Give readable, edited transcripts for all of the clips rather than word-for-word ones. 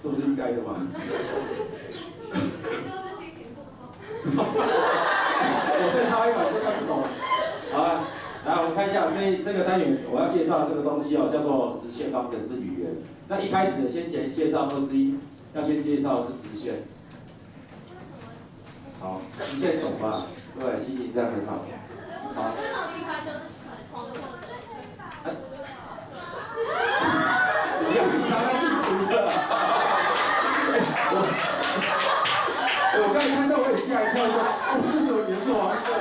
这不是应该的吗？我再差100就看不懂了。好了，来我们看一下这个单元我要介绍的这个东西哦，叫做直线方程式语言。那一开始先介绍2之1，要先介绍的是直线。好，直线懂吧？对，西西这样很好。好。怎么样？你刚刚进去的。我刚才看到我也吓一跳，说：“哦，为什么脸是黄色的？”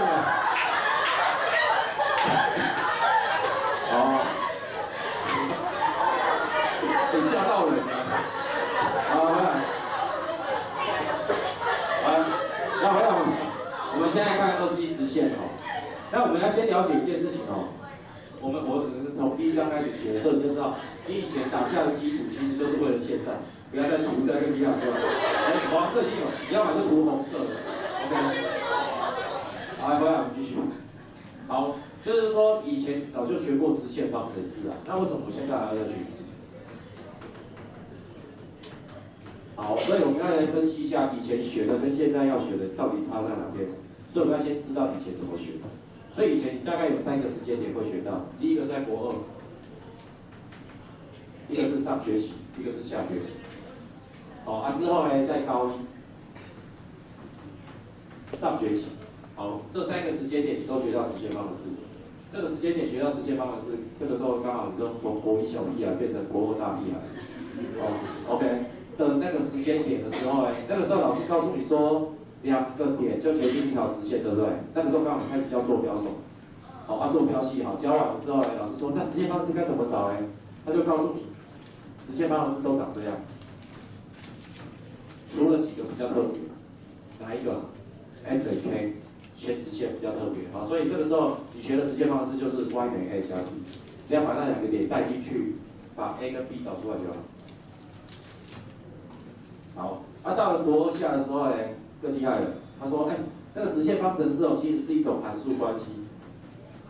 哦，你吓到人了。好，回来。那回来，我们现在看2之1直线哦。那我们要先了解一件事情哦。我从第1章开始学的时候，你就知道，你以前打下的基础其实就是为了现在，不要再涂在跟一样说。黄色已经有，你要么就涂红色的。OK。好，回来我们继续。好，就是说以前早就学过直线方程式啊，那为什么我现在还要学一次？好，所以我们要来分析一下以前学的跟现在要学的到底差在哪边。所以我们要先知道以前怎么学的。所以以前你大概有3个时间点会学到，第一个在国2，一个是上学期，一个是下学期。好之后呢，在高1上学期。好，这3个时间点你都学到直线方程式。这个时间点学到直线方程式，这个时候刚好你就从国1小屁孩变成国2大屁孩。OK 的那个时间点的时候呢，那个时候老师告诉你说2个点就决定一条直线，对不对？那个时候刚好开始教坐标轴。好，坐标系好，教完了之后呢，老师说那直线方程式该怎么找呢？他就告诉你，直线方程式都长这样，除了几个比较特别，哪一个 ？S 等于 K。前直线比较特别，好，所以这个时候你学的直线方式就是 y 等于 a 加 b， 只要把那2个点带进去，把 a 跟 b 找出来就好。好，到了国2下的时候呢，更厉害了。他说，那个直线方程式哦，其实是一种函数关系。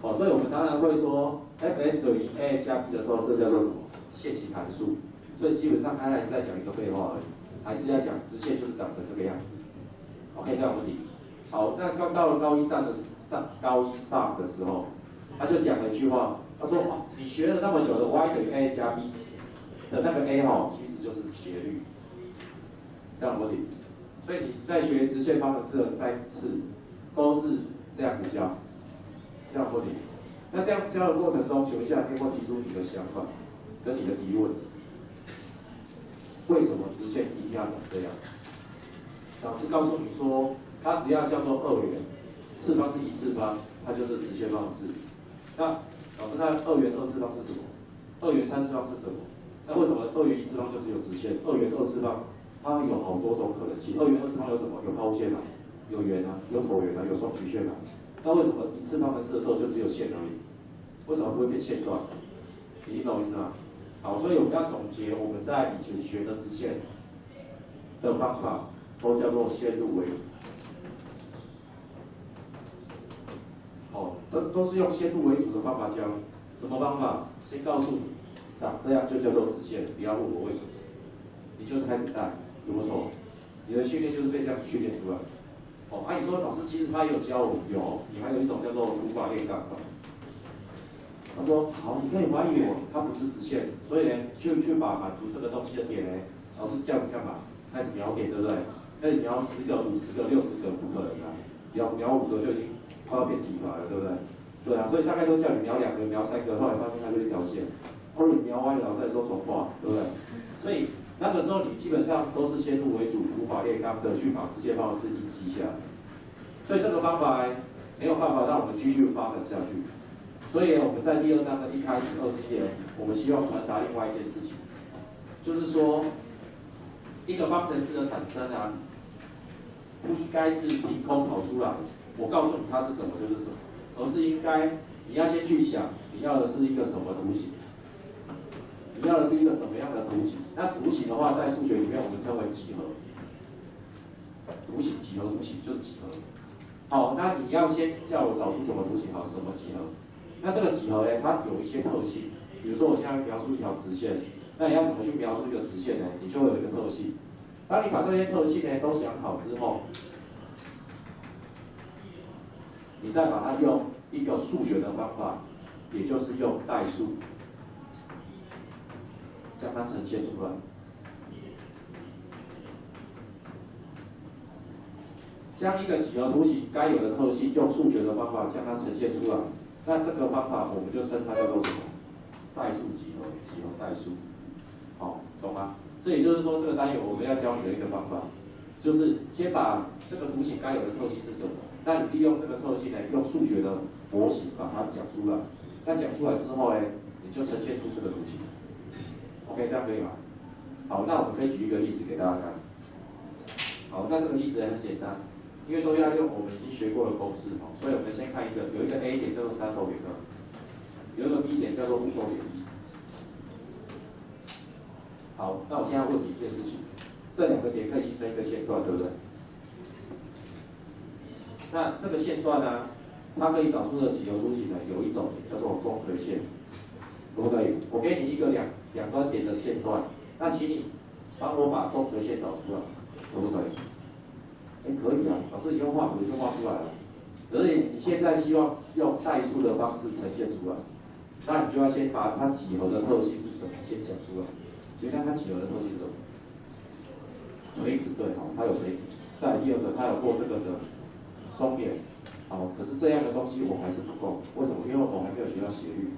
所以我们常常会说 f(s) 等于 a 加 b 的时候，这叫做什么？线性函数。所以基本上他还是在讲一个废话而已，还是在讲直线就是长成这个样子。OK， 这样有问题。好，那刚到了高一上的时候，他就讲了一句话，他说：“你学了那么久的 y 等于 a 加 b 的那个 a 其实就是斜率，这样有问题。所以你在学直线方程式的3次都是这样子教，这样有问题。那这样子教的过程中，请问一下，你有没有提出你的想法跟你的疑问？为什么直线一定要长这样？老师告诉你说。”它只要叫做2元，次方是1次方，它就是直线方程式。那老师，那2元2次方是什么？2元3次方是什么？那为什么2元1次方就只有直线？2元2次方它有好多种可能性。2元2次方有什么？有抛线啊，有圆啊，有椭圆啊，有双曲线啊。那为什么1次方程式的时候就只有线而已？为什么不会变线段？你懂我意思吗？好，所以我们要总结我们在以前学的直线的方法，都叫做先入为主。都是用先入为主的方法教，什么方法？先告诉你，长这样就叫做直线，不要问我为什么，你就是开始带，有没有错？你的训练就是被这样训练出来。你说老师其实他也有教我，有，你还有一种叫做除法练杠法。他说好，你可以怀疑我，它不是直线，所以呢，去把满足这个东西的点呢，老师叫你干嘛？开始描点，对不对？那你描10个、50个、60个，不可能啊！描5个就已经快要变体法了，对不对？对啊，所以大概都叫你描2个、描3个，后来发现它就一条线。或者你描歪了，老师再说重画，对不对？所以那个时候你基本上都是先入为主、土法炼钢的去把直线方程式记下来。所以这个方法呢，没有办法让我们继续发展下去。所以我们在第2章的一开始2之1，我们希望传达另外一件事情，就是说一个方程式的产生啊，不应该是凭空跑出来，我告诉你它是什么就是什么，而是应该你要先去想，你要的是一个什么图形，你要的是一个什么样的图形？那图形的话，在数学里面我们称为几何。图形几何图形就是几何。好，那你要先叫我找出什么图形好，什么几何？那这个几何呢，它有一些特性，比如说我现在描述一条直线，那你要怎么去描述一个直线呢？你就会有一个特性。当你把这些特性呢都想好之后，你再把它用一个数学的方法，也就是用代数，将它呈现出来。将一个几何图形该有的特性用数学的方法将它呈现出来，那这个方法我们就称它叫做什么？代数几何，几何代数。好，懂吗？这也就是说，这个单元我们要教你的一个方法，就是先把这个图形该有的特性是什么，那你利用这个特性呢，用数学的模型把它讲出来。那讲出来之后呢，你就呈现出这个图形。OK， 这样可以吗？好，那我们可以举一个例子给大家看。好，那这个例子也很简单。因为都要用我们已经学过的公式，所以我们先看一个，有一个 A 点叫做3等于2，有一个 B 点叫做5等于1。好，那我现在问你一件事情，这两个点可以形成一个线段，对不对？那这个线段呢，它可以找出的几何图形呢，有一种叫做中垂线，可不可以？我给你一个两端点的线段，那请你帮我把中垂线找出来，可不可以？可以啊，老师你用画图就画出来了。可是你现在希望用代数的方式呈现出来，那你就要先把它几何的特性是什么先讲出来。先看它几何的特性是什么？垂直，对，好，它有垂直。再第二个，它有做这个的中点。好，可是这样的东西我还是不够，为什么？因为我还没有学到斜率。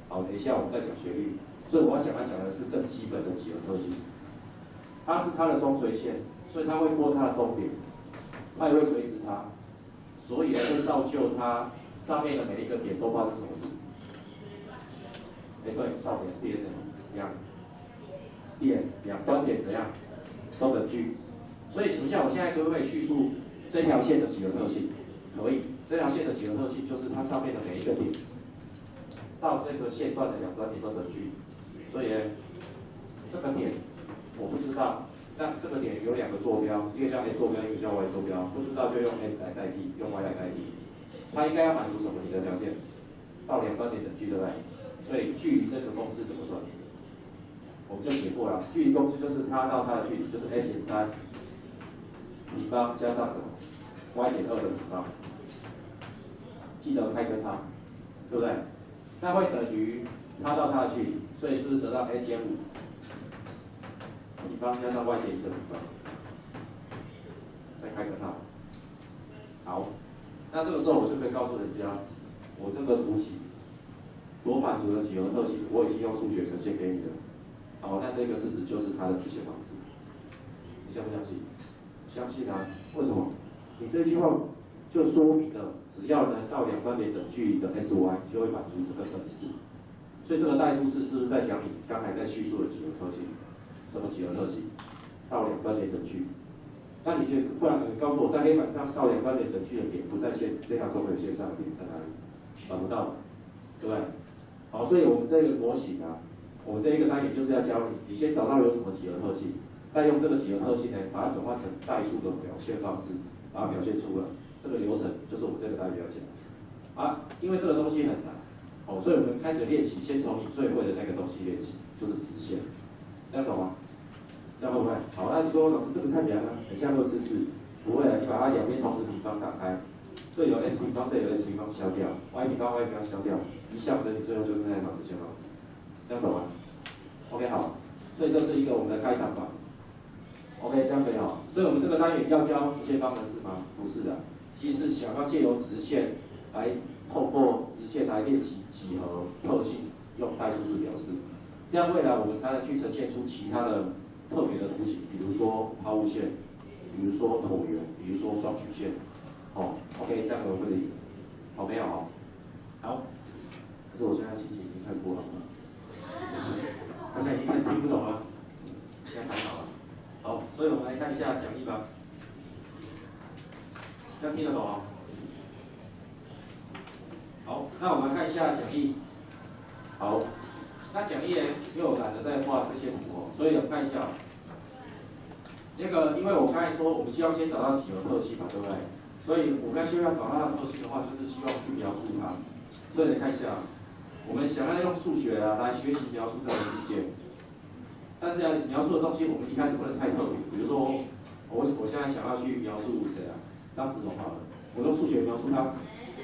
好，等一下我们再讲斜率。所以我想要讲的是更基本的几何特性。它是它的中垂线，所以它会过它的中点。它也会垂直它，所以呢会造就它上面的每一个点都发生什么事？对，到两边的两端点怎样都等距。所以请问一下，我现在可不可以叙述这条线的几何特性？可以，这条线的几何特性就是它上面的每一个点到这个线段的两端点都等距。所以呢这个点我不知道。那这个点有两个坐标，一个叫 x 坐标，一个叫 y 坐标。不知道就用 s 来代替，用 y 来代替。它应该要满足什么？你的条件，到两端点等距，对不对？所以距离这个公式怎么算？我们就写过了，距离公式就是它到它的距离，就是 x 减3平方加上什么 y 减2的平方。记得开根号，对不对？那会等于它到它的距离，所以是不是得到 x 减5？平方加上 y 减1的平方，再开根号。好，那这个时候我就可以告诉人家，我这个图形所满足的几何特性，我已经用数学呈现给你了。好，那这个式子就是它的曲线方式。你相不相信？相信啊！为什么？你这句话就说明了，只要呢到两端点等距离的 s y 就会满足这个等式。所以这个代数式是不是在讲你刚才在叙述的几何特性？什么几何特性？到两端点等距。那你先，不然你告诉我，在黑板上到两端点等距的点不在这条中垂线上的点在哪里？找不到，对不对？好，所以我们这个模型啊，我们这一个单元就是要教你，你先找到有什么几何特性，再用这个几何特性呢，把它转换成代数的表现方式，把它表现出来。这个流程就是我们这个单元要讲。啊，因为这个东西很难，哦，所以我们开始练习，先从你最会的那个东西练习，就是直线，这样懂吗？这样会不会？好，那你说老师这个太难了，很像2次式，不会啊，你把它两边同时平方打开，这有 s 平方，这有 s 平方消掉 ，y 平方 y 平方消掉，一项整，你最后就是那条直线方式，这样懂吗 ？OK 好，所以这是一个我们的开场法。OK 这样可以好，所以我们这个单元要教直线方程式吗？不是的，其实是想要借由直线来透过直线来练习几何特性，用代数式表示，这样未来我们才能去呈现出其他的特别的图形，比如说抛物线，比如说椭圆，比如说双曲线。哦 ，OK， 这样可不可以？好没有？好。可是我现在心情已经太不好了，大家已经开始听不懂了，现在还好了。好，所以我们来看一下讲义吧。这样听得懂吗？好，那我们来看一下讲义。好，那讲义呢，因为我懒得再画这些图哦，所以我们看一下。那个，因为我刚才说，我们希望先找到几何特性嘛，对不对？所以我们要希望找到它的特性的话，就是希望去描述它。所以你看一下，我们想要用数学来学习描述这个世界，但是要描述的东西，我们一开始不能太特别。比如说，我现在想要去描述谁啊？张子龙好了，我用数学描述他，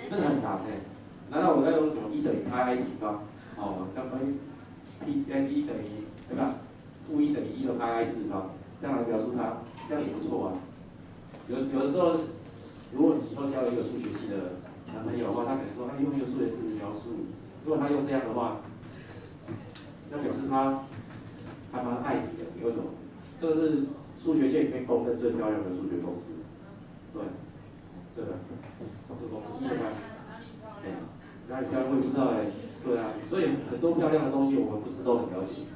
真的很难哎。难道我要用什么1等于派 i 平方？哦，这样1等于对吧？负1等于1的派 i 次方，这样来描述它，这样也不错啊。有的时候，如果你说交了一个数学系的男朋友的话，他可能说他用一个数学式描述，如果他用这样的话，那表示他还蛮爱你的。为什么？这个是数学界里面公认最漂亮的数学公式。对，这个公式1的派，对，哪里漂亮我也不知道哎。对啊，所以很多漂亮的东西我们不是都很了解。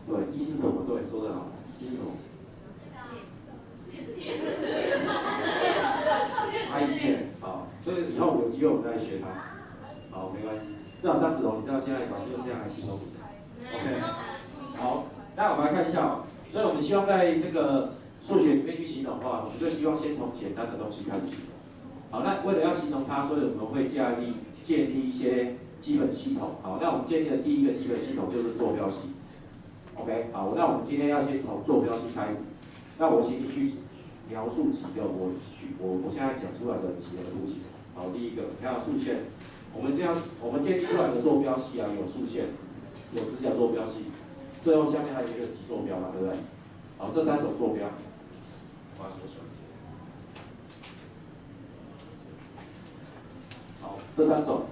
对，1是什么？对，说得好，1是什么？I 点，好，所以以后有机会我们再学它。好，没关系。至少张子龙，你知道现在老师用这样来形容你。OK， 好，那我们来看一下哦。所以我们希望在这个数学里面去形容的话，我们就希望先从简单的东西开始形容。好，那为了要形容它，所以我们会建立一些基本系统。好，那我们建立的第一个基本系统就是坐标系。OK， 好，那我们今天要先从坐标系开始。那我请你去描述几个我现在讲出来的几个图形。好，第一个，你看竖线，我们建立出来的坐标系啊，有竖线，有直角坐标系，最后下面还有一个极坐标嘛，对不对？好，这3种坐标，我要缩小。好，这3种，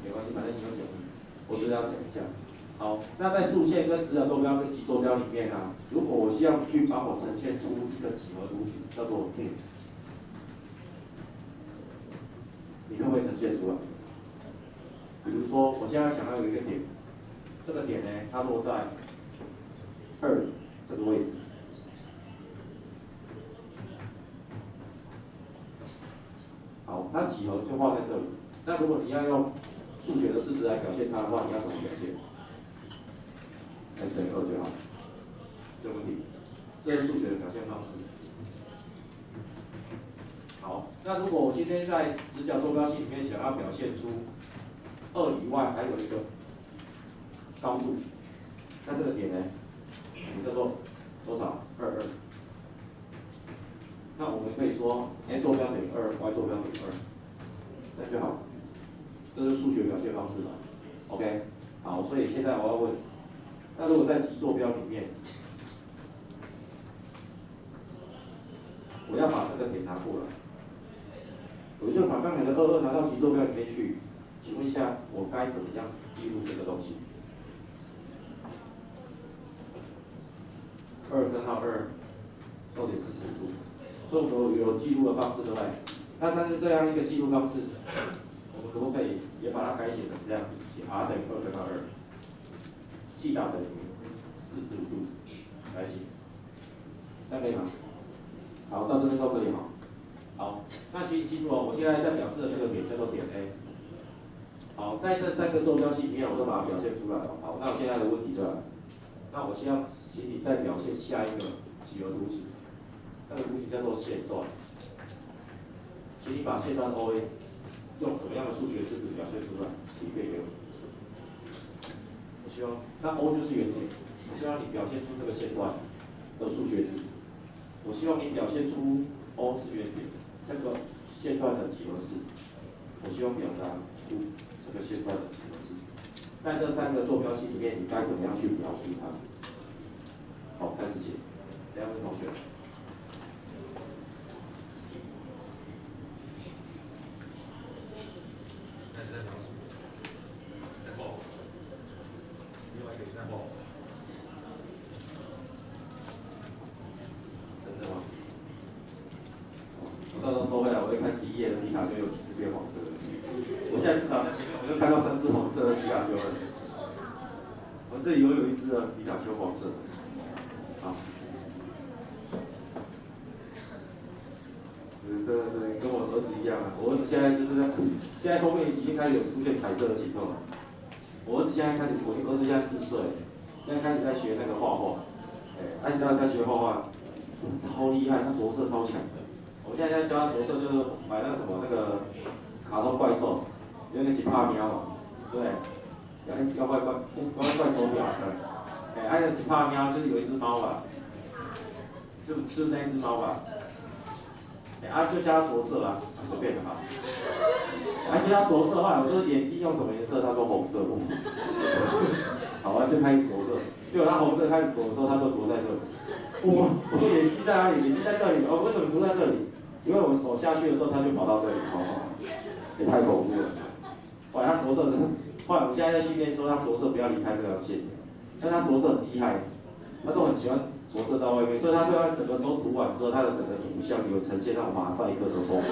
没关系，反正你有讲，我只是要讲一下。好，那在竖线跟直角坐标跟极坐标里面啊，如果我希望去帮我呈现出一个几何图形，叫做 hint， 你会不会呈现出来？比如说，我现在想要有一个点，这个点呢，它落在2这个位置。好，它几何就画在这里。那如果你要用数学的式子来表现它的话，你要怎么表现？x等于2就好，这个问题，这是数学的表现方式。好，那如果我今天在直角坐标系里面想要表现出2以外还有一个高度，那这个点呢，我们叫做多少？22。那我们可以说 ，x 坐标等于2，y 坐标等于2，这样就好。这是数学表现方式嘛 ？OK， 好，所以现在我要问。那如果在极坐标里面，我要把这个点拿过来，我就把刚才的22拿到极坐标里面去。请问一下，我该怎么样记录这个东西？2跟号2都得45度，所以我们有记录的方式，对不对？那但是这样一个记录方式，我们可不可以也把它改写成这样子？写 r 等于2跟号2。西塔等于45度来写，这样可以吗？好，到这边都可以吗？好，那请你记住哦，我现在在表示的这个点叫做点 A。好，在这3个坐标系里面，我都把它表现出来了。好，那我现在的问题就来了，那我希望请你再表现下一个几何图形，那个图形叫做线段，请你把线段 OA 用什么样的数学式子表现出来？请给我。我希望，那 O 就是原点，我希望你表现出这个线段的数学式子。我希望你表现出 O 是原点，这个线段的几何式子。我希望表达出这个线段的几何式子。在这3个坐标系里面，你该怎么样去描述它？好，开始写。2位同学。开始在描述。再报。另外一个再报。真的吗？我到时候收回来，我会看第1页的皮卡丘有几只变黄色的。我现在至少在前面我就看到3只红色的皮卡丘了。我这里又有1只的皮卡丘黄色的。好。这个是跟我儿子一样啊，我儿子现在现在后面已经开始有出现彩色的形状了。我儿子现在开始，我儿子现在4岁，现在开始在学那个画画。你知道他学画画超厉害，他着色超强的。我现在教他着色，就是买那个什么那个卡通怪兽，有点几帕喵嘛，对不对？要怪手表声，还有一帕喵，就是有一只猫吧，就是那一只猫吧，就叫它着色啊，随便的吧。叫它着色的话，我说眼睛用什么颜色？他说红色。好啊，就开始着色，结果他红色开始着的时候，他说着在这里。哇，我说眼睛在哪里？眼睛在这里。为什么着在这里？因为我手下去的时候，他就跑到这里。也太恐怖了。后来他着色的，后来我们现在在训练说他着色不要离开这条线，但他着色很厉害，他都很喜欢着色到外面，所以他最后整个都涂完之后，他的整个图像有呈现那种马赛克的风格。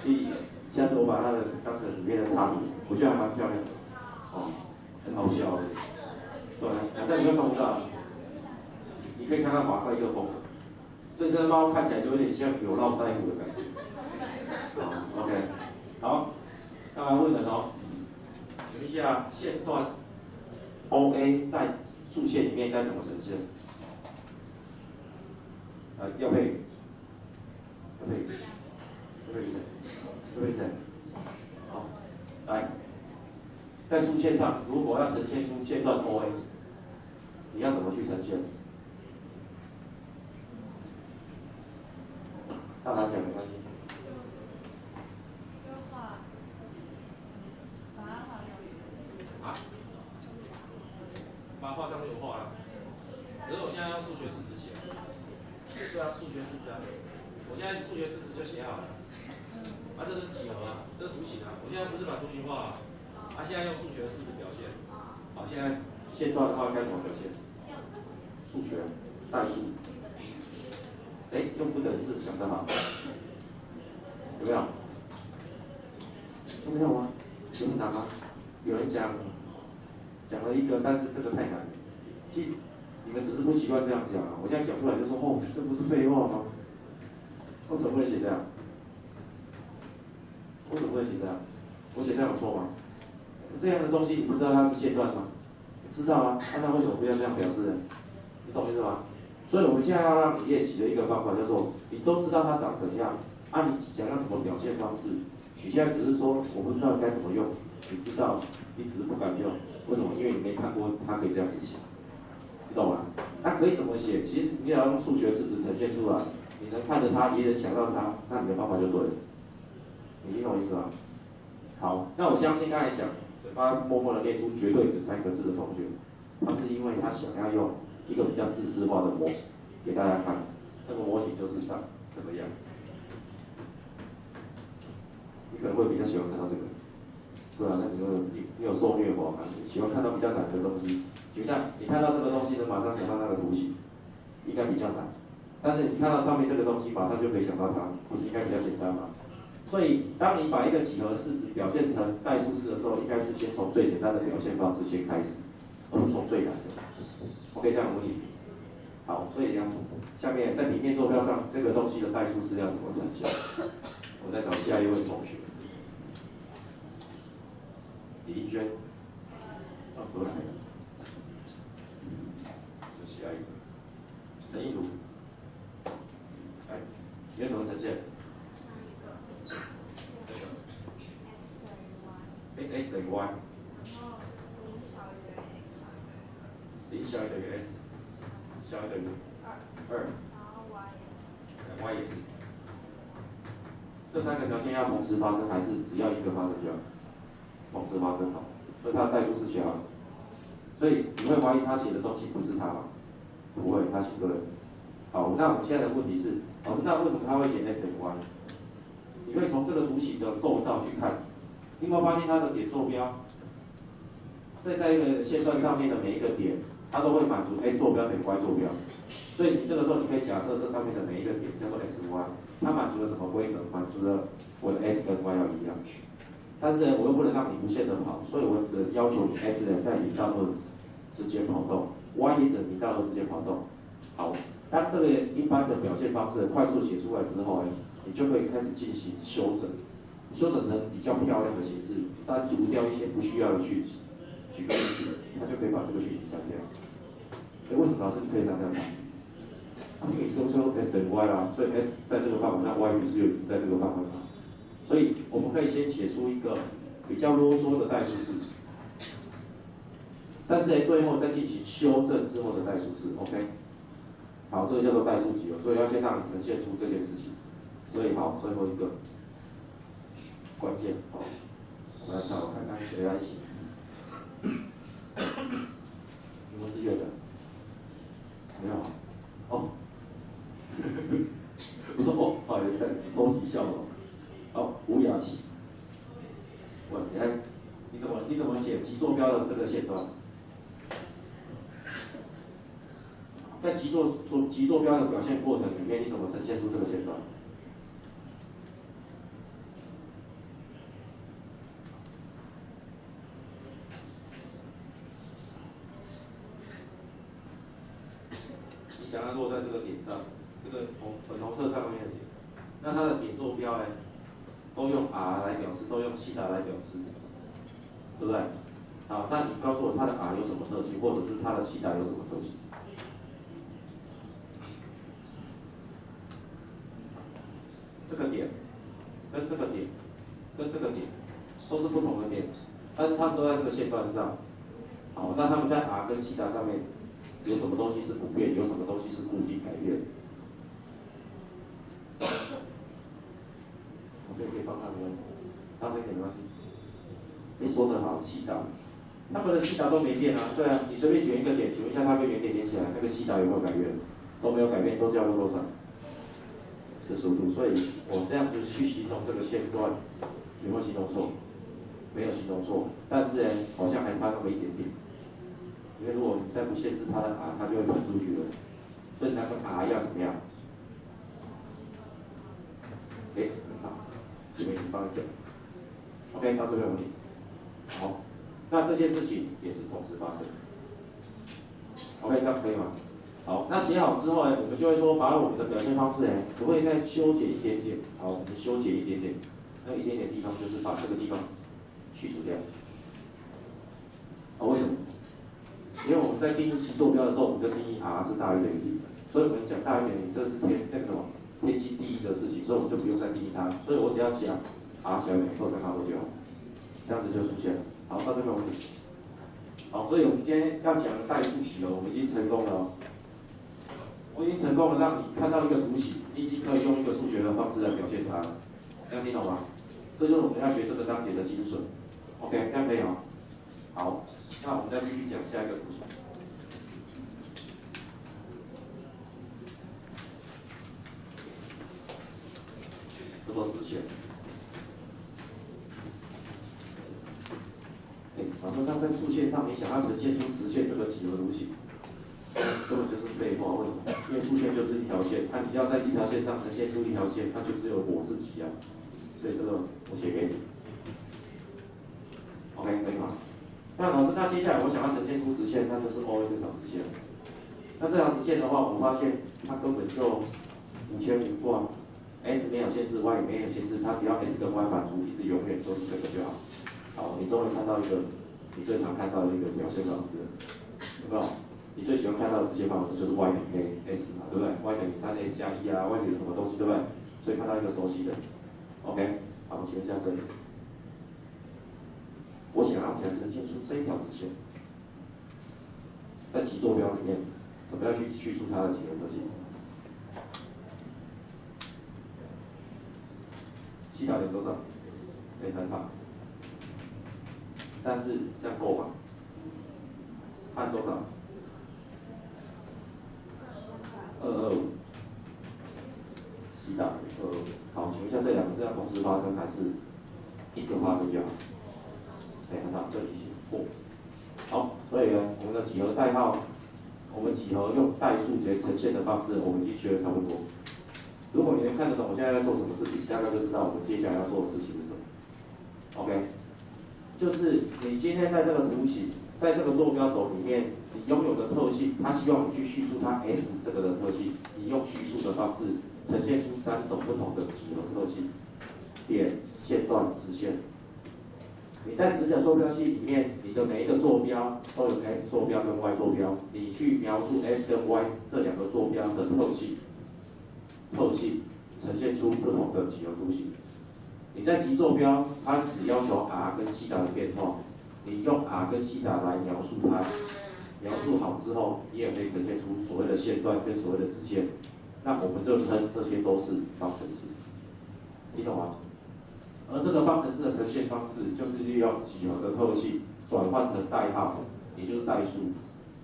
对，下次我把它的当成里面的插图，我觉得还蛮漂亮的，很好笑的。对，假设你会看不到，你可以看看马赛克风格，所以这只猫看起来就有点像有络腮胡的感觉。好 ，OK， 好，那来问人哦，问一下线段 OA 在竖线里面该怎么呈现？要配谁？好，来，在竖线上，如果要呈现出线段 OA， 你要怎么去呈现？大胆讲没关系。把它画上去我画了，可是我现在用数学式子写。对啊，数学式子啊，我现在数学式子就写好了。这是几何啊，这是图形啊。我现在不是把图形画了，现在用数学的式子表现。好，现在线段的话该怎么表现？数学代数。用不等式想得好，有没有？没有吗？有很难吗？有人讲了一个，但是这个太难。其实你们只是不习惯这样讲啊。我现在讲出来就说，这不是废话吗？为什么不能写这样？为什么不能写这样？我写这样有错吗？这样的东西你不知道它是线段吗？知道啊，那为什么不要这样表示呢？你懂意思吗？所以我们现在要让你练习的一个方法叫做，你都知道它长怎样，你想要怎么表现方式，你现在只是说我不知道该怎么用，你知道，你只是不敢用，为什么？因为你没看过它可以这样子写，你懂吗？它可以怎么写？其实你只要用数学式子呈现出来，你能看着它，也能想到它，那你的方法就对了。你懂我意思吗？好，那我相信刚才想嘴巴默默的念出绝对值3个字的同学，他是因为他想要用一个比较自私化的模型给大家看，那个模型就是长这个样子。你可能会比较喜欢看到这个，对啊，那你有受虐过吗？你喜欢看到比较难的东西，就像你看到这个东西能马上想到那个图形，应该比较难。但是你看到上面这个东西，马上就可以想到它，不是应该比较简单吗？所以，当你把一个几何式子表现成代数式的时候，应该是先从最简单的表现方式先开始，而不是从最难的。OK， 这样模拟。好，所以下面在平面坐标上，这个东西的代数式要怎么呈现？我再找下一位同学，李丽娟，何来？就下一个，陈意如。来，你要怎么呈现？x 等于 y， 0小于等于 x， 小于等于2， y 也是。这3个条件要同时发生，还是只要一个发生就好？同时发生好，所以它的代数是写好了。所以你会怀疑他写的东西不是他吗？不会，他写对了。好，那我们现在的问题是，老师，那为什么他会写 x 等于 y？ 你可以从这个图形的构造去看。你有没有发现它的点坐标，在一个线段上面的每一个点，它都会满足 a 坐标等于 y 坐标。所以你这个时候你可以假设这上面的每一个点叫做 x y， 它满足了什么规则？满足了我的 x 跟 y 要一样。但是呢，我又不能让你无限的跑，所以我只能要求你 x 呢在0到2之间跑动 ，y 也只能0到2之间跑动。好，当这个一般的表现方式快速写出来之后呢，你就可以开始进行修整。修整成比较漂亮的形式，删除掉一些不需要的讯息。举个例子，它就可以把这个讯息删掉。为什么老师你可以删掉它？因为你都说 x 等于 y 啦，所以 x 在这个范围，那 y 不是又是在这个范围吗？所以我们可以先写出一个比较啰嗦的代数式，但是呢，最后再进行修正之后的代数式 ，OK？ 好，这个叫做代数集合，所以要先让你呈现出这件事情。所以好，最后一个关键，好，我们来找看看谁来写。你们是月的？没有啊？哦，我说哦，好，有在收集笑容。好，吴雅琪，喂，你怎么写极坐标的这个线段？在极坐标的表现过程里面，你怎么呈现出这个线段？你想要落在这个点上，这个粉红色上面的点，那它的点坐标呢，都用 r 来表示，都用西塔来表示，对不对？好，那你告诉我它的 r 有什么特性，或者是它的西塔有什么特性？这个点跟这个点跟这个点都是不同的点，但是它们都在这个线段上。好，那它们在 r 跟西塔上面有什么东西是不变，有什么东西是固定改变？我可以帮他们，大声一点没关系。你说得好，西塔，他们的西塔都没变啊。对啊，你随便选一个点，请问一下它跟原点连起来，那个西塔有没有改变？都没有改变，都叫做多少？45度，所以我这样子去形容这个线段，有没有形容错？没有形容错，但是呢，好像还差那么一点点。因为如果你再不限制它的 r， 它就会喷出去了。所以那个 r 要怎么样？很好，这边帮你讲。OK， 到这边为止。好，那这些事情也是同时发生。OK， 这样可以吗？好，那写好之后呢，我们就会说，把我们的表现方式呢，可不可以再修剪一点点？好，我们修剪一点点，那一点点地方就是把这个地方去除掉。为什么？因为我们在定义极坐标的时候，我们就定义 r 是大于等于0，所以我们讲大于等于0，这是那个什么天经地义的事情，所以我们就不用再定义它。所以我只要讲 r 小于等于后再拿过就好，这样子就出现了。好，到这边为止。好，所以我们今天要讲的代数集合，我们已经成功了哦。我已经成功了让你看到一个图形，你已经可以用一个数学的方式来表现它了。这样听懂吗？这就是我们要学这个章节的精髓。OK， 这样可以吗？好，那我们再继续讲下一个图形。这做直线。反正它在数线上，你想要呈现出直线这个几何图形，根本就是废话。为什么？因为数线就是一条线，那你要在一条线上呈现出一条线，那就只有我自己啊。所以这个我写给你。OK， 可以吗？那老师，那接下来我想要呈现出直线，那就是 OA 这条直线。那这条直线的话，我发现它根本就无牵无挂 ，S 没有限制 ，Y 也没有限制，它只要 S 跟 Y 满足，一直永远都是这个就好。好，你终于看到一个你最常看到的一个表现方式了，有没有？你最喜欢看到的直线方式就是 Y 等于 S 嘛，对不对 ？Y 等于3S 加1啊 ，Y 等于什么东西，对不对？所以看到一个熟悉的 ，OK， 好，请问一下这里。我想要呈现出这一条直线，在极坐标里面，怎么样去叙述它的几何特性？西塔等于多少？可以很好，但是这样够吗？按多少？225，西塔225。好，请问一下，这两个是要同时发生还是一个发生就好？很好，这里写过。好，所以呢，我们的几何代号，我们几何用代数节呈现的方式，我们已经学的差不多。如果你能看得懂我现在在做什么事情，大概就知道我们接下来要做的事情是什么。OK， 就是你今天在这个图形，在这个坐标轴里面，你拥有的特性，它希望你去叙述它 S 这个的特性，你用叙述的方式呈现出3种不同的几何特性：点、线段、直线。你在直角坐标系里面，你的每一个坐标都有 S 坐标跟 Y 坐标，你去描述 S 跟 Y 这两个坐标的特性，呈现出不同的几何图形。你在极坐标，它只要求 r 跟西塔的变化，你用 r 跟西塔来描述它，描述好之后，你也可以呈现出所谓的线段跟所谓的直线。那我们就称这些都是方程式，听懂吗？而这个方程式的呈现方式，就是利用几何的特性转换成代号，也就是代数，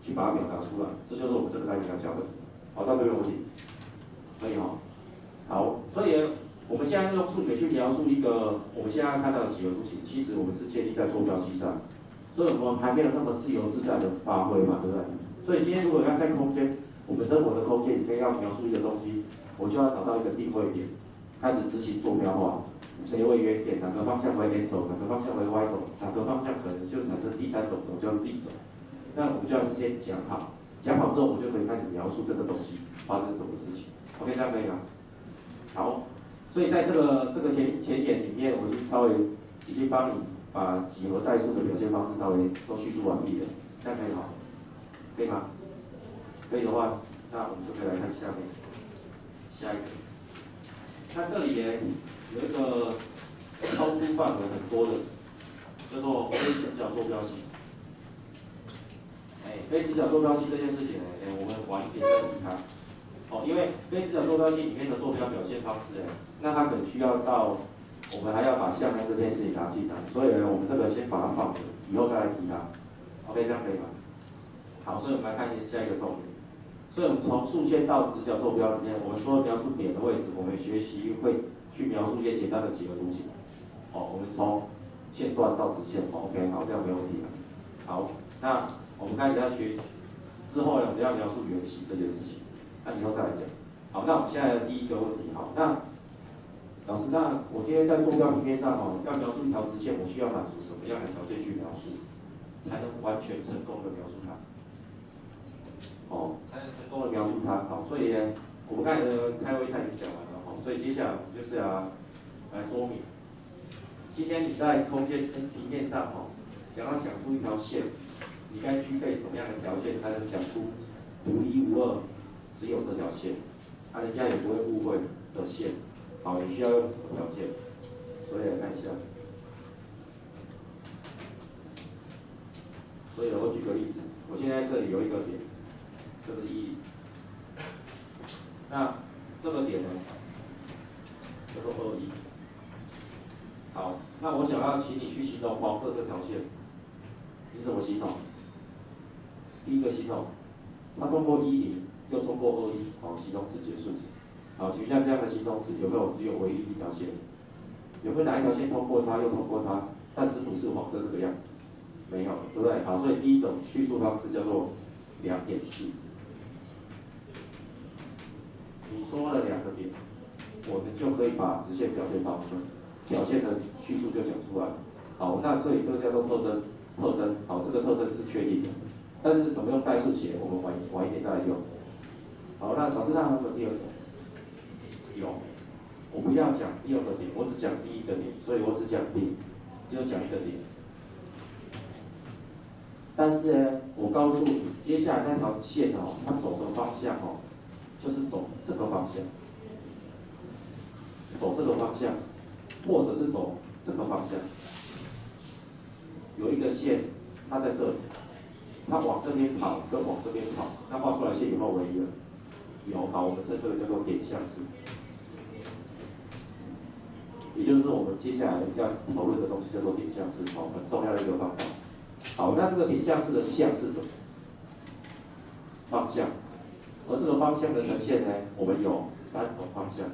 去把它表达出来。这就是我们这个单元要教的。好，到这边为止，可以哈。好，所以我们现在用数学去描述一个我们现在看到的几何图形，其实我们是建立在坐标系上，所以我们还没有那么自由自在的发挥嘛，对不对？所以今天如果要在空间，我们生活的空间里面要描述一个东西，我就要找到一个定位点，开始执行坐标化。谁为原点，哪个方向为 x 轴，哪个方向为 y 轴，哪个方向可能就产生第三种轴，叫做 d 轴。那我们就要先讲好，讲好之后，我们就可以开始描述这个东西发生什么事情。OK， 这样可以吗？好，所以在这个前言里面，我已经帮你把几何代数的表现方式稍微都叙述完毕了，这样可以吗？可以吗？可以的话，那我们就可以来看下一个。那这里呢？有一个超出范围很多的，叫做非直角坐标系。非直角坐标系这件事情呢，我们晚一点再提它。哦，因为非直角坐标系里面的坐标表现方式，那它可能需要到我们还要把向量这件事情拿进来，所以呢，我们这个先把它放着，以后再来提它。OK， 这样可以吗？好，所以我们来看下一个重点。所以我们从竖线到直角坐标里面，我们说描述点的位置，我们学习会去描述一些简单的几何图形。我们从线段到直线，OK， 好，这样没问题了。好，那我们开始要学之后呢，我们要描述圆形这件事情，那以后再来讲。好，那我们现在的第一个问题，好，那老师，那我今天在坐标平面上要描述一条直线，我需要满足什么样的条件去描述，才能完全成功的描述它？才能成功的描述它。好，所以呢，我们刚才的开胃菜已经讲完了，所以接下来我们就是要来说明，今天你在空间跟平面上想要讲出一条线，你该具备什么样的条件才能讲出独一无二，只有这条线，人家也不会误会的线。好，你需要用什么条件？所以来看一下。所以我举个例子，我现在这里有一个点，这是1，那这个点呢，叫做21。好，那我想要请你去形容黄色这条线，你怎么形容？第一个形容，它通过10，又通过21，好，形容词结束。好，请问一下这样的形容词有没有只有唯一一条线？有没有哪一条线通过它又通过它，但是不是黄色这个样子？没有，对不对？好，所以第一种叙述方式叫做两点式。你说了2个点，我们就可以把直线表现方式、表现的叙述就讲出来。好，那所以这个叫做特征。好，这个特征是确定的，但是怎么用代数写，我们晚一点再来用。好，那老师，那还有没有第二种？有，我不要讲第2个点，我只讲第1个点，所以我只有讲1个点。但是呢，我告诉你，接下来那条线它走的方向就是走这个方向，走这个方向，或者是走这个方向。有一个线，它在这里，它往这边跑跟往这边跑，那画出来线有没有唯一了？有，好，我们称这个叫做点相式。也就是我们接下来要讨论的东西叫做点相式，很重要的一个方法。好，那这个点相式的向是什么？方向。而这个方向的呈现呢，我们有3种方向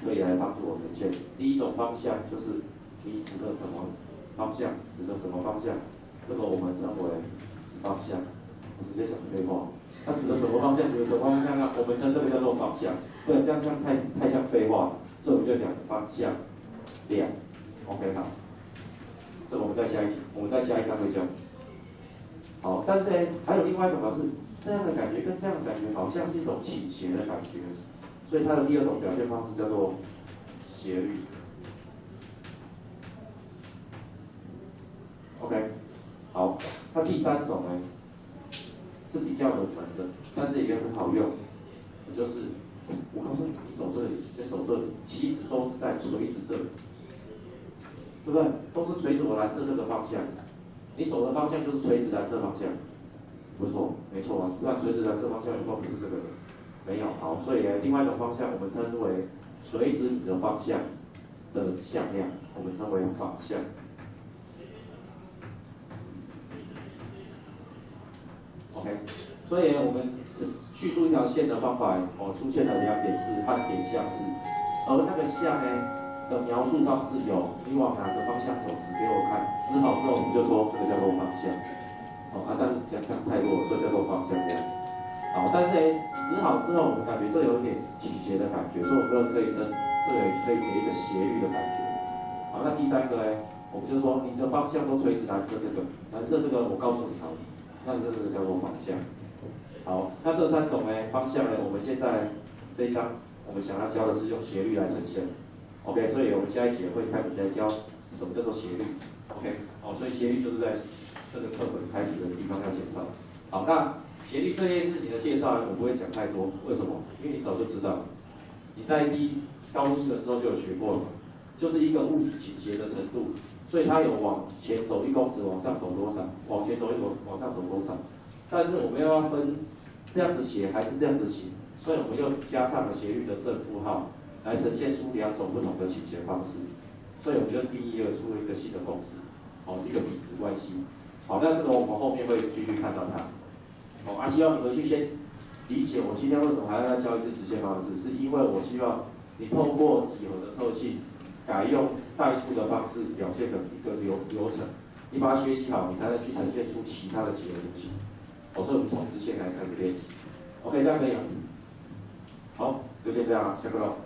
可以来帮助我呈现。第一种方向就是你指的什么方向，指的什么方向，这个我们称为方向。我直接讲废话，它指的什么方向，指的什么方向呢？我们称这个叫做方向。对，这样太像废话了，所以我们就讲方向量。OK， 好。这个我们在下一章会讲。好，但是呢，还有另外一种表示，这样的感觉跟这样的感觉好像是一种倾斜的感觉，所以它的第2种表现方式叫做斜率。OK， 好，那第3种呢是比较冷门的，但是也很好用，就是我告诉你，你走这里跟走这里，其实都是在垂直这里。对不对？都是垂直我蓝色这个方向，你走的方向就是垂直蓝色方向，不错，没错啊。不然垂直蓝色方向有没有不是这个的？没有。好，所以另外一种方向我们称为垂直你的方向的向量，我们称为反向。OK， 所以我们叙述一条线的方法出现了两点式和点向式，而那个向的描述方式有你往哪个方向走，指给我看，指好之后我们就说这个叫做方向。但是讲太弱，所以叫做方向量。好，但是指好之后，我们感觉这有一点倾斜的感觉，所以我们可以称这个也可以给一个斜率的感觉。好，那第三个我们就说你的方向都垂直蓝色这个，蓝色这个我告诉你好了，那这个叫做方向。好，那这三种方向我们现在这一章我们想要教的是用斜率来呈现。OK， 所以我们下一节会开始在教什么叫做斜率。OK， 所以斜率就是在这个课本开始的地方要介绍。好，那斜率这件事情的介绍我不会讲太多，为什么？因为你早就知道，你在高一的时候就有学过了嘛，就是一个物体倾斜的程度，所以它有往前走1公尺，往上走多少，往前走1公尺，往上走多少。但是我们要分这样子写还是这样子写，所以我们又加上了斜率的正负号，来呈现出两种不同的倾斜方式。所以我们就定义出了一个新的公式，一个比值关系。好，那这个我们后面会继续看到它。希望你们去先理解我今天为什么还要教一次直线方式，是因为我希望你透过几何的特性，改用代数的方式表现的一个流程，你把它学习好，你才能去呈现出其他的几何图形。所以我们从直线来开始练习。OK， 这样可以吗？好，就先这样，下课喽。